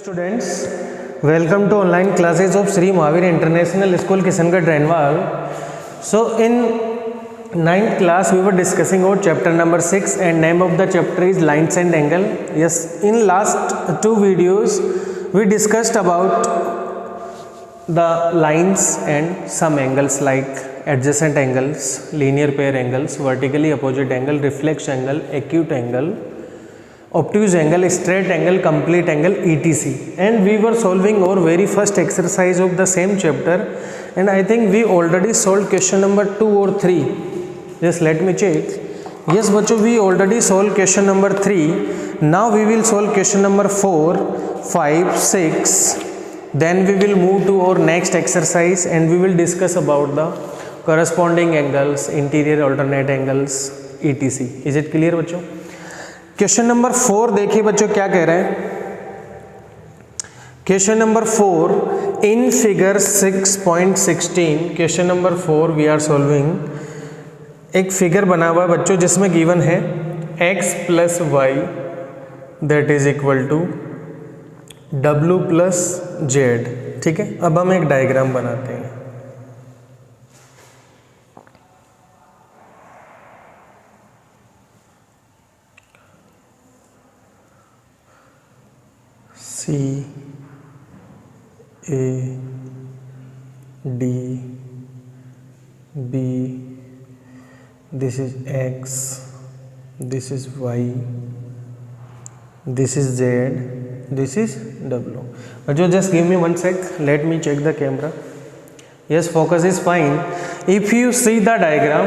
Students, welcome to online classes of Sri Mahavir International School, Kishangarh, Drainwal. So in 9th class we were discussing about chapter number 6 and name of the chapter is lines and angle. Yes, in last two videos we discussed about the lines and some angles like adjacent angles, linear pair angles, vertically opposite angle, reflex angle, acute angle, obtuse angle, straight angle, complete angle, etc. And we were solving our very first exercise of the same chapter, and I think we already solved question number 2 or 3. Just let me check. Yes बच्चों, we already solved question number 3. Now we will solve question number 4, 5, 6. Then we will move to our next exercise and we will discuss about the corresponding angles, interior alternate angles, etc. Is it clear बच्चों? Question number 4 देखिए बच्चों क्या कह रहे हैं. Question number 4 in figure 6.16. Question number 4 we are solving. एक figure बना हुआ है बच्चों जिसमें गिवन है x plus y that is equal to w plus z. ठीक है, अब हम एक डायग्राम बनाते हैं. C A D B, this is X, this is Y, this is Z, this is W. But just give me one sec, let me check the camera. Yes, focus is fine. If you see the diagram,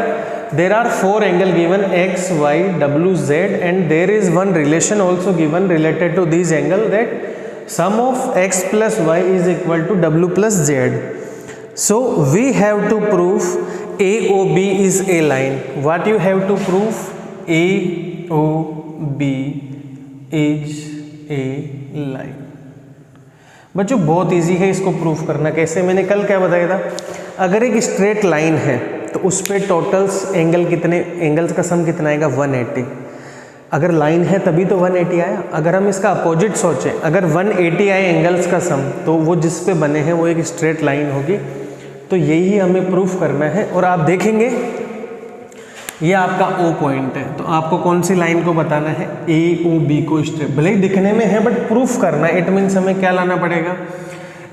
there are 4 angles given X, Y, W, Z, and there is one relation also given related to these angles, that sum of x plus y is equal to w plus z. So we have to prove AOB is a line. What you have to prove? AOB is a line. बच्चों बहुत easy है इसको proof करना. कैसे? मैंने कल क्या बताया था, अगर एक स्ट्रेट लाइन है तो उस पर टोटल्स एंगल कितने, एंगल्स का सम कितना आएगा? 180. अगर लाइन है तभी तो 180 आया. अगर हम इसका अपोजिट सोचें, अगर 180 आए एंगल्स का सम, तो वो जिस पे बने हैं वो एक स्ट्रेट लाइन होगी. तो यही हमें प्रूफ करना है. और आप देखेंगे ये आपका O पॉइंट है, तो आपको कौन सी लाइन को बताना है? AOB को स्ट्रेट. भले ही दिखने में है बट प्रूफ करना है. इट मीन्स हमें क्या लाना पड़ेगा?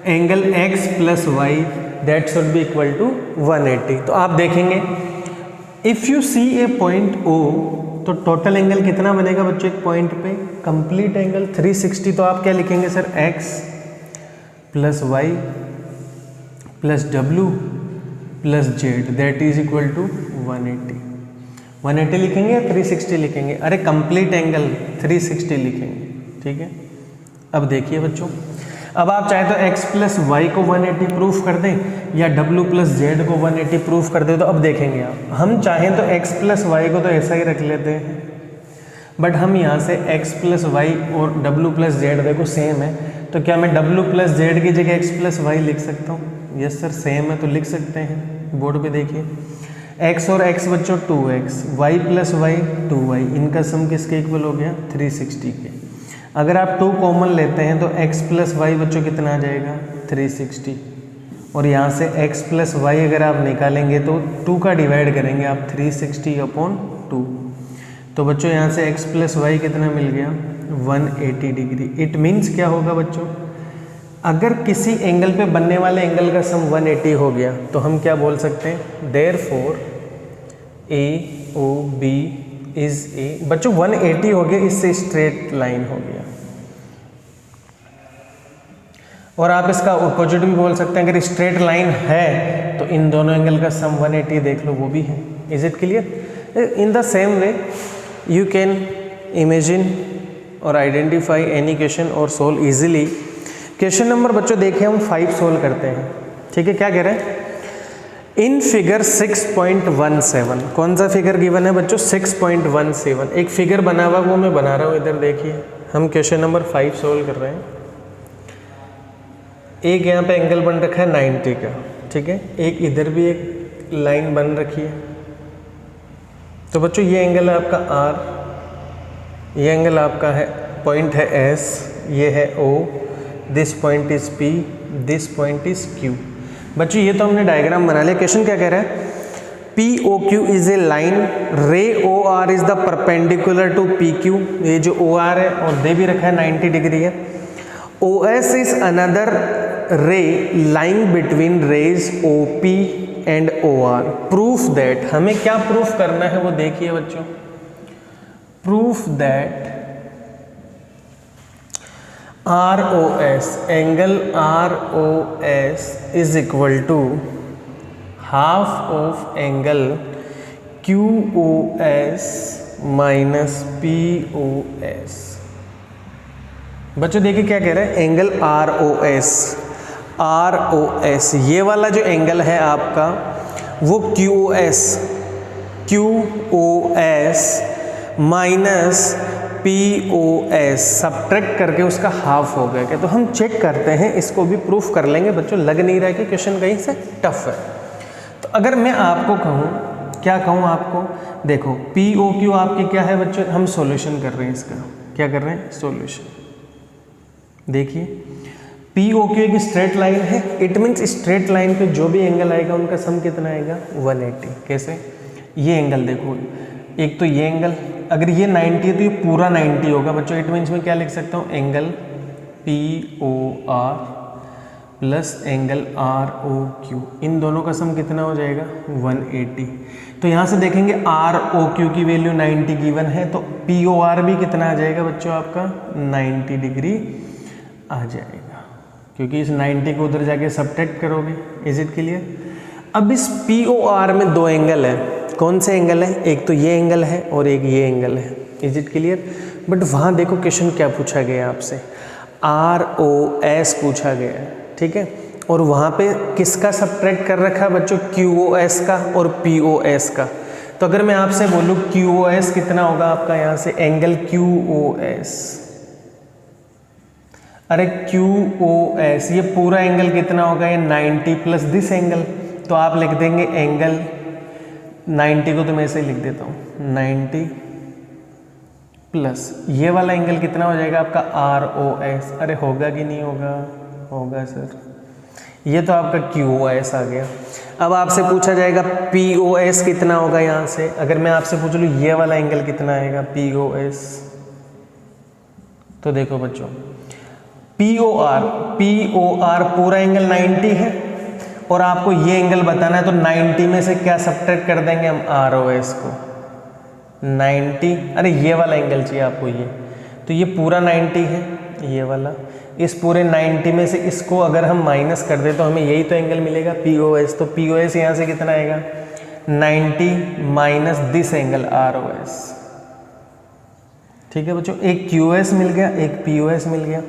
Angle x plus y that should be equal to 180. तो आप देखेंगे if you see a point O, तो टोटल एंगल कितना बनेगा बच्चों एक पॉइंट पे? Complete angle 360. तो आप क्या लिखेंगे sir? x plus y plus w plus z that is equal to 180. 180 लिखेंगे या 360 लिखेंगे? अरे कंप्लीट एंगल 360 लिखेंगे. ठीक है, अब देखिए बच्चों, अब आप चाहे तो x प्लस वाई को 180 प्रूफ कर दें या w प्लस जेड को 180 प्रूफ कर दें. तो अब देखेंगे आप, हम चाहें तो x प्लस वाई को तो ऐसा ही रख लेते हैं, बट हम यहाँ से x प्लस वाई और w प्लस जेड देखो सेम है, तो क्या मैं w प्लस जेड की जगह x प्लस वाई लिख सकता हूँ? यस सर, सेम है तो लिख सकते हैं. बोर्ड पे देखिए, x और x बच्चों 2x, y plus Y 2y, इनका सम किसके इक्वल हो गया? 360 के. अगर आप 2 कॉमन लेते हैं तो x प्लस वाई बच्चों कितना आ जाएगा? 360. और यहाँ से x प्लस वाई अगर आप निकालेंगे तो 2 का डिवाइड करेंगे आप 360/2. तो बच्चों यहाँ से x प्लस वाई कितना मिल गया? 180 डिग्री. इट मीन्स क्या होगा बच्चों, अगर किसी एंगल पे बनने वाले एंगल का सम 180 हो गया तो हम क्या बोल सकते हैं? Therefore AOB is a. बच्चों 180 हो गया, इससे स्ट्रेट लाइन हो गया. और आप इसका अपोजिट भी बोल सकते हैं, अगर स्ट्रेट लाइन है तो इन दोनों एंगल का सम 180 देख लो, वो भी है. Is it clear? In the same way you can imagine और आइडेंटिफाई एनी क्वेश्चन और सोल्व इजीली. क्वेश्चन नंबर बच्चों देखिए हम 5 सोल्व करते हैं. ठीक है, क्या कह रहे हैं? In figure 6.17. कौन सा फिगर गिवन है बच्चों? 6.17. एक फिगर बना हुआ वो मैं बना रहा हूँ, इधर देखिए. हम क्वेश्चन नंबर 5 सोल्व कर रहे हैं. एक यहाँ पे एंगल बन रखा है 90 का. ठीक है, एक इधर भी एक लाइन बन रखी है. तो बच्चों ये एंगल है आपका R, ये एंगल आपका है पॉइंट है S, ये है O, this point is P, this point is Q। बच्चों ये तो हमने डायग्राम बना लिया। क्वेश्चन क्या कह रहा है, POQ is a line, ray OR is the perpendicular to PQ, ये जो OR है और दे भी रखा है 90 डिग्री है। OS is another ray lying between rays OP and OR। Proof that, हमें क्या प्रूफ करना है वो देखिए बच्चों। Proof that ROS, angle ROS is equal to half of angle QOS minus POS। बच्चों देखिए क्या कह रहे हैं, एंगल ROS ये वाला जो एंगल है आपका वो QOS माइनस POS सब्ट्रैक्ट करके उसका हाफ हो गया क्या। तो हम चेक करते हैं, इसको भी प्रूफ कर लेंगे बच्चों। लग नहीं रहा है कि क्वेश्चन कहीं से टफ है। तो अगर मैं आपको कहूँ, क्या कहूँ आपको, देखो POQ आपकी क्या है बच्चों, हम सॉल्यूशन कर रहे हैं इसका। क्या कर रहे हैं, सॉल्यूशन। देखिए POQ एक स्ट्रेट लाइन है, इट मीन्स स्ट्रेट लाइन पे जो भी एंगल आएगा उनका सम कितना आएगा, 180। कैसे, ये एंगल देखो, एक तो ये एंगल, अगर ये 90 है तो ये पूरा 90 होगा बच्चों। इट मीन्स मैं क्या लिख सकता हूँ, angle POR plus angle ROQ, इन दोनों का सम कितना हो जाएगा, 180। तो यहाँ से देखेंगे ROQ की वैल्यू 90 गिवन है, तो POR भी कितना आ जाएगा बच्चों आपका, 90 डिग्री आ जाएगा, क्योंकि इस 90 को उधर जाके सब्ट्रैक्ट करोगे। Is it clear. अब इस POR में दो एंगल है, कौन से एंगल है, एक तो ये एंगल है और एक ये एंगल है। Is it clear. बट वहाँ देखो क्वेश्चन क्या पूछा गया आपसे, ROS पूछा गया है, ठीक है। और वहाँ पे किसका सब्ट्रैक्ट कर रखा है बच्चों, QOS का और POS का। तो अगर मैं आपसे बोलूँ QOS कितना होगा आपका, यहाँ से एंगल QOS, अरे QOS ये पूरा एंगल कितना होगा, ये 90 प्लस दिस एंगल। तो आप लिख देंगे एंगल 90 को तो मैं ऐसे ही लिख देता हूँ, 90 प्लस ये वाला एंगल कितना हो जाएगा आपका ROS। अरे होगा कि नहीं होगा, होगा सर। ये तो आपका QOS आ गया। अब आपसे पूछा जाएगा POS कितना होगा। यहाँ से अगर मैं आपसे पूछ लूँ ये वाला एंगल कितना आएगा POS, तो देखो बच्चों POR पूरा एंगल 90 है और आपको ये एंगल बताना है, तो 90 में से क्या सब्ट्रैक्ट कर देंगे हम, ROS को 90। अरे ये वाला एंगल चाहिए आपको, ये तो ये पूरा 90 है, ये वाला, इस पूरे 90 में से इसको अगर हम माइनस कर दे तो हमें यही तो एंगल मिलेगा POS। तो POS यहाँ से कितना आएगा, 90 माइनस दिस एंगल ROS। ठीक है बच्चों, एक QOS मिल गया, एक POS मिल गया।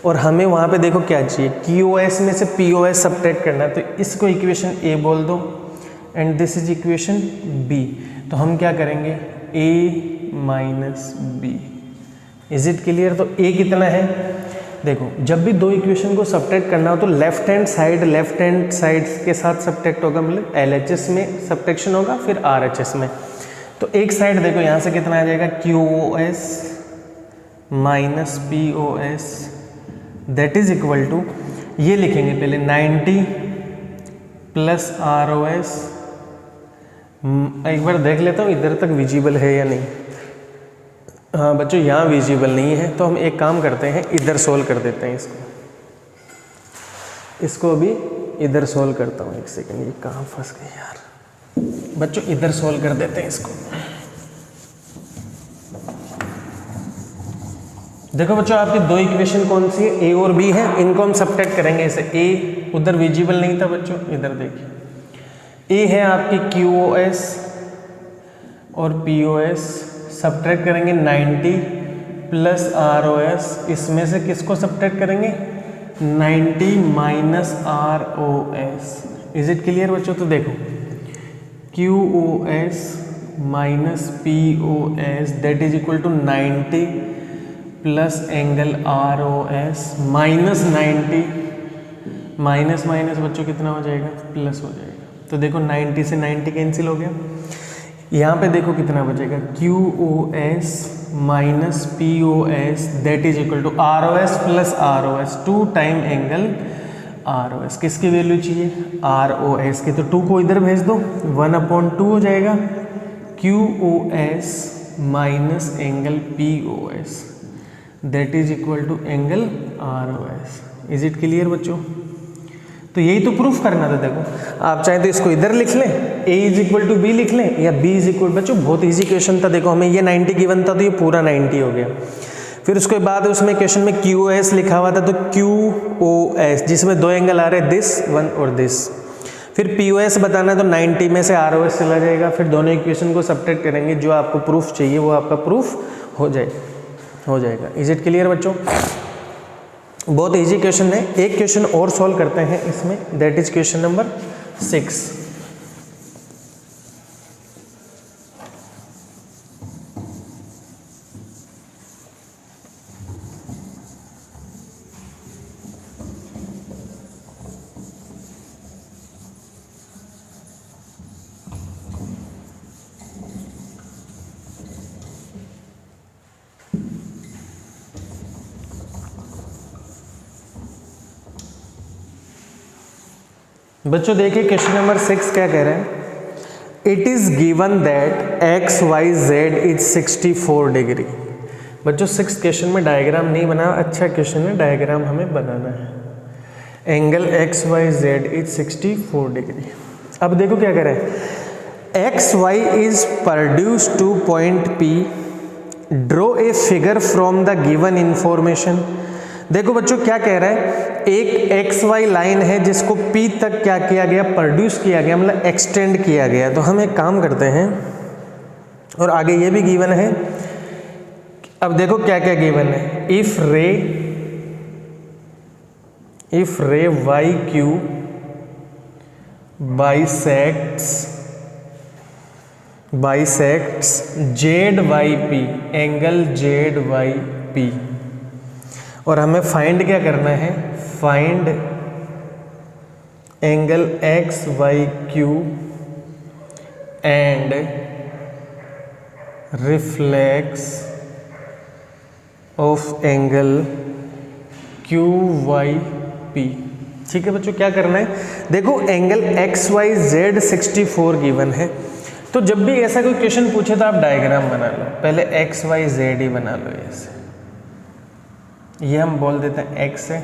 और हमें वहाँ पे देखो क्या चाहिए, QOS में से POS सब्ट्रैक्ट करना है। तो इसको इक्वेशन A बोल दो and this is equation B। तो हम क्या करेंगे, A minus B। Is it clear. तो A कितना है, देखो जब भी दो इक्वेशन को सब्ट्रैक्ट करना हो तो लेफ्ट हैंड साइड के साथ सब्ट्रैक्ट होगा, मतलब LHS में सब्ट्रैक्शन होगा, फिर RHS में। तो एक साइड देखो यहाँ से कितना आ जाएगा, QOS minus POS, that is equal to, ये लिखेंगे पहले 90 प्लस ROS। एक बार देख लेता हूँ इधर तक विजिबल है या नहीं। हाँ बच्चों यहाँ विजिबल नहीं है, तो हम एक काम करते हैं, इधर सोल्व कर देते हैं इसको भी इधर सोल्व करता हूँ। एक सेकंड, ये कहाँ फंस गई यार। बच्चों इधर सोल्व कर देते हैं इसको। देखो बच्चों आपकी दो इक्वेशन कौन सी है, A और B है, इनको हम सब्ट्रैक्ट करेंगे। इसे A उधर विजिबल नहीं था बच्चों, इधर देखिए A है आपकी QOS और POS, सब्ट्रैक्ट करेंगे 90 प्लस ROS, इसमें से किसको सब्ट्रैक्ट करेंगे, 90 minus ROS। Is it clear बच्चों। तो देखो QOS minus POS that is equal to 90 plus angle ROS minus 90, minus minus बच्चों कितना हो जाएगा, प्लस हो जाएगा। तो देखो 90 से 90 कैंसिल हो गया। यहाँ पे देखो कितना बचेगा, QOS minus P O S that is equal to R O S plus R O S, 2 time angle R O S. किसकी वैल्यू चाहिए? आर ओ एस की, तो 2 को इधर भेज दो, 1/2 हो जाएगा Q O S minus angle P O S that is equal to angle R O S. Is it clear बच्चों? तो यही तो प्रूफ करना था। देखो आप चाहे तो इसको इधर लिख लें, a is equal to b लिख लें, या b इज इक्वल, बच्चों बहुत इजी क्वेश्चन था। देखो हमें ये 90 गिवन था तो ये पूरा 90 हो गया। फिर उसके बाद उसमें क्वेश्चन में क्यू ओ एस लिखा हुआ था, तो क्यू ओ एस जिसमें 2 एंगल आ रहे हैं, दिस वन और दिस। फिर पी ओ एस बताना है तो 90 में से आर ओ एस चला जाएगा। फिर दोनों इक्वेशन को सब्ट्रैक्ट करेंगे, जो आपको प्रूफ चाहिए वो आपका प्रूफ हो जाएगा। इज इट क्लियर बच्चों? बहुत इजी क्वेश्चन है। एक क्वेश्चन और सॉल्व करते हैं इसमें, दैट इज क्वेश्चन नंबर 6। बच्चों देखिए क्वेश्चन नंबर 6 क्या कह रहे हैं। It is given that X Y Z is 64 degree. बच्चों 6 क्वेश्चन में डायग्राम नहीं बना, अच्छा क्वेश्चन है, डायग्राम हमें बनाना है। Angle X Y Z is 64 degree. अब देखो क्या कह रहे हैं, X Y is produce to point P, draw a figure from the given information. देखो बच्चों क्या कह रहा है, एक एक्स वाई लाइन है जिसको P तक क्या किया गया, प्रोड्यूस किया गया, मतलब एक्सटेंड किया गया। तो हम एक काम करते हैं, और आगे ये भी गिवन है। अब देखो क्या क्या गिवन है, if ray Y Q bisects Z Y P, angle Z Y P. और हमें फाइंड क्या करना है, find angle X Y Q and reflex of angle Q Y P. ठीक है बच्चों, क्या करना है, देखो angle X Y Z 64 given है। तो जब भी ऐसा कोई क्वेश्चन पूछे तो आप डायग्राम बना लो, पहले एक्स वाई जेड ही बना लो। ऐसे ये हम बोल देते हैं x है,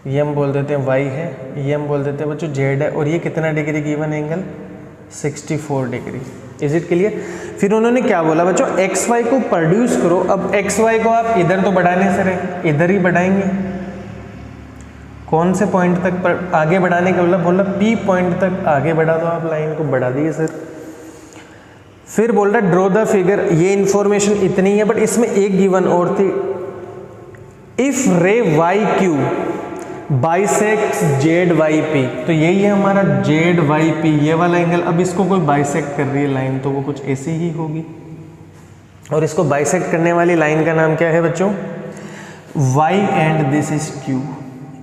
ये हम बोल देते हैं y है, ये हम बोल देते हैं बच्चों z है, और ये कितना degree given angle 64 degree. Is it clear? फिर उन्होंने क्या बोला बच्चों, एक्स वाई को प्रोड्यूस करो। अब एक्स वाई को आप इधर तो बढ़ाने से रहे, इधर ही बढ़ाएंगे। कौन से पॉइंट तक आगे बढ़ाने का बोला P पॉइंट तक आगे बढ़ा दो, आप लाइन को बढ़ा दिए सर। फिर बोल रहा ड्रॉ द फिगर, ये इंफॉर्मेशन इतनी है, बट इसमें एक गिवन और थी, if ray Y Q bisect Z Y P. तो यही है हमारा जेड वाई पी, ये वाला एंगल। अब इसको कोई बाइसेक्ट कर रही है लाइन, तो वो कुछ ऐसी ही होगी। और इसको बाइसेक्ट करने वाली लाइन का नाम क्या है बच्चों, Y and this is Q.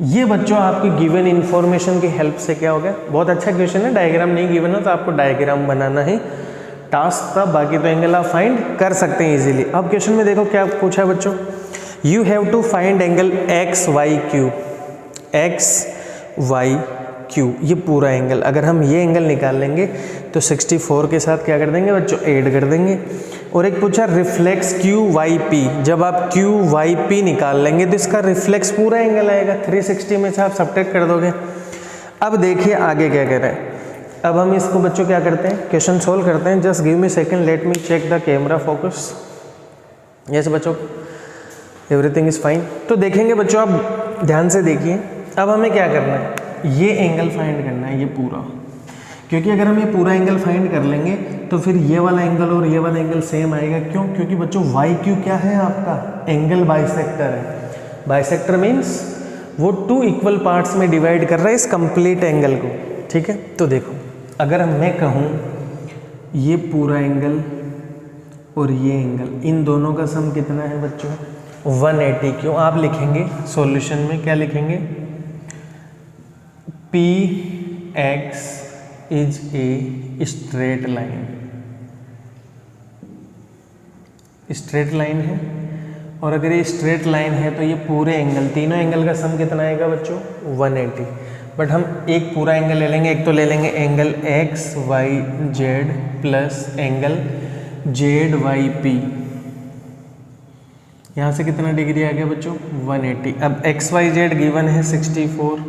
ये बच्चों आपकी गिवन इंफॉर्मेशन की हेल्प से क्या हो गया, बहुत अच्छा क्वेश्चन है। डायग्राम नहीं गिवन है तो आपको डायग्राम बनाना ही टास्क था, बाकी तो एंगल आप फाइंड कर सकते हैं इजीली। अब क्वेश्चन में देखो क्या पूछा है बच्चों, you have to find angle X Y Q, X Y Q, ये पूरा एंगल। अगर हम ये एंगल निकाल लेंगे तो 64 के साथ क्या कर देंगे बच्चों, ऐड कर देंगे। और एक पूछा रिफ्लेक्स क्यू वाई पी, जब आप क्यू वाई पी निकाल लेंगे तो इसका रिफ्लेक्स पूरा एंगल आएगा, 360 में से आप सब्ट्रैक्ट कर दोगे। अब देखिए आगे क्या कह रहे हैं। अब हम इसको बच्चों क्या करते हैं, क्वेश्चन सोल्व करते हैं। Just give me second, let me check the camera focus. Yes बच्चों, एवरीथिंग इज फाइन। तो देखेंगे बच्चों, आप ध्यान से देखिए। अब हमें क्या करना है, ये एंगल फाइंड करना है, ये पूरा, क्योंकि अगर हम ये पूरा एंगल फाइंड कर लेंगे तो फिर ये वाला एंगल और ये वाला एंगल सेम आएगा। क्यों? क्योंकि बच्चों वाई क्यू क्या है आपका, एंगल बाइसेक्टर है। बाइसेक्टर मीन्स वो 2 इक्वल पार्ट्स में डिवाइड कर रहा है इस कंप्लीट एंगल को। ठीक है, तो देखो अगर मैं कहूँ ये पूरा एंगल और ये एंगल, इन दोनों का सम कितना है बच्चों, 180। क्यों? आप लिखेंगे सॉल्यूशन में क्या लिखेंगे, P x is a straight line, straight line है, और अगर ये स्ट्रेट लाइन है तो ये पूरे एंगल, तीनों एंगल का सम कितना आएगा बच्चों 180। बट हम एक पूरा एंगल ले लेंगे, एक तो ले लेंगे angle X Y Z plus angle Z Y P. यहाँ से कितना डिग्री आ गया बच्चों 180। अब एक्स वाई जेड गिवन है 64,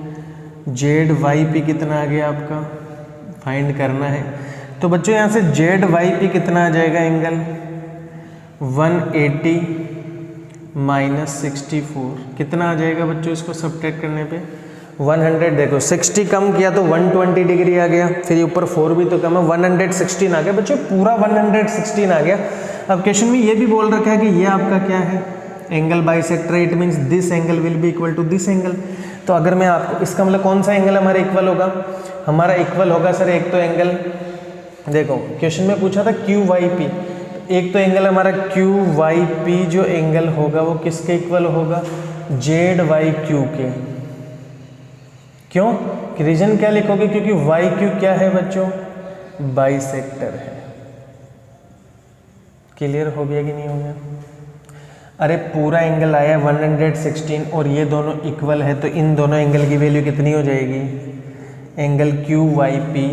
जेड वाई पी कितना आ गया आपका फाइंड करना है। तो बच्चों यहाँ से जेड वाई पी कितना आ जाएगा एंगल 180 माइनस 64 कितना आ जाएगा बच्चों, इसको सब्ट्रैक्ट करने पे 100। देखो 60 कम किया तो 120 डिग्री आ गया, फिर ऊपर 4 भी तो कम है 116 आ गया बच्चों, पूरा 116 आ गया। अब क्वेश्चन में ये भी बोल रखा है कि ये आपका क्या है angle bisector, it means this angle will be equal to this angle. तो अगर मैं आपको इसका मतलब कौन सा एंगल हमारा इक्वल होगा, हमारा इक्वल होगा सर एक तो एंगल, देखो क्वेश्चन में पूछा था क्यू वाई पी, एक तो एंगल हमारा क्यू वाई पी जो एंगल होगा वो किसके इक्वल होगा जेड वाई क्यू के। क्यों, रीजन क्या लिखोगे, क्योंकि वाई क्यू क्या है बच्चों बाइसेक्टर है। क्लियर हो गया कि नहीं हो गया। अरे पूरा एंगल आया 116 और ये दोनों इक्वल है, तो इन दोनों एंगल की वैल्यू कितनी हो जाएगी, angle Q Y P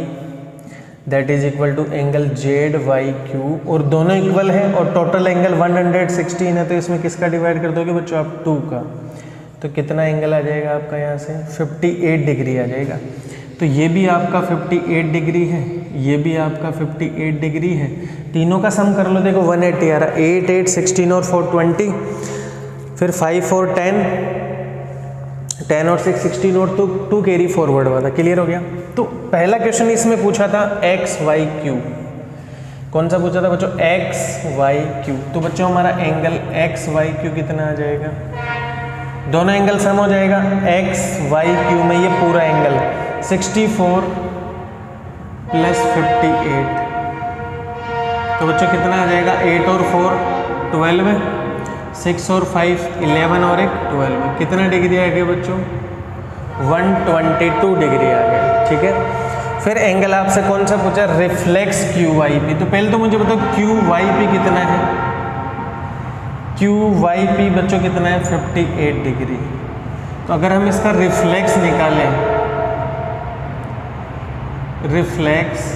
that is equal to angle Z Y Q, और दोनों इक्वल है और टोटल एंगल 116 है, तो इसमें किसका डिवाइड कर दोगे बच्चों आप 2 का, तो कितना एंगल आ जाएगा आपका यहाँ से 58 डिग्री आ जाएगा। तो ये भी आपका 58 डिग्री है, ये भी आपका 58 डिग्री है, तीनों का सम कर लो। देखो 180 आ रहा, 8 8 16 और 4 20, फिर 5 और 10 10 और 6 16 और 2 कैरी फॉरवर्ड हुआ था। क्लियर हो गया। तो पहला क्वेश्चन इसमें पूछा था एक्स वाई क्यू, कौन सा पूछा था बच्चों एक्स वाई क्यू। तो बच्चों हमारा एंगल एक्स वाई क्यू कितना आ जाएगा, दोनों एंगल सम हो जाएगा एक्स वाई क्यू में, ये पूरा एंगल 64 प्लस 58, तो बच्चों कितना आ जाएगा 8 और 4 12, 6 और 5 11 और 1 12, कितना डिग्री आ गया बच्चों 122 डिग्री आ गया। ठीक है। फिर एंगल आपसे कौन सा पूछा रिफ्लेक्स क्यू वाई पी। तो पहले तो मुझे बताओ क्यू वाई पी कितना है, क्यू वाई पी बच्चों कितना है 58 डिग्री। तो अगर हम इसका रिफ्लेक्स निकालें, रिफ्लेक्स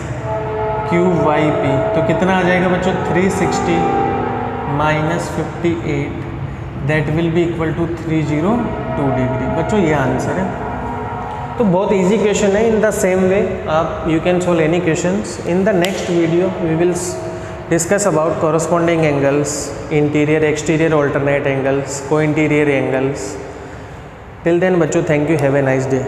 क्यू वाई पी, तो कितना आ जाएगा बच्चों 360 minus 58 that will be equal to 302 degree. बच्चों ये आंसर है। तो बहुत इजी क्वेश्चन है। इन द सेम वे आप you can solve any questions. In the next video we will discuss about corresponding angles, interior exterior alternate angles, co-interior angles. Till then बच्चों, thank you, have a nice day.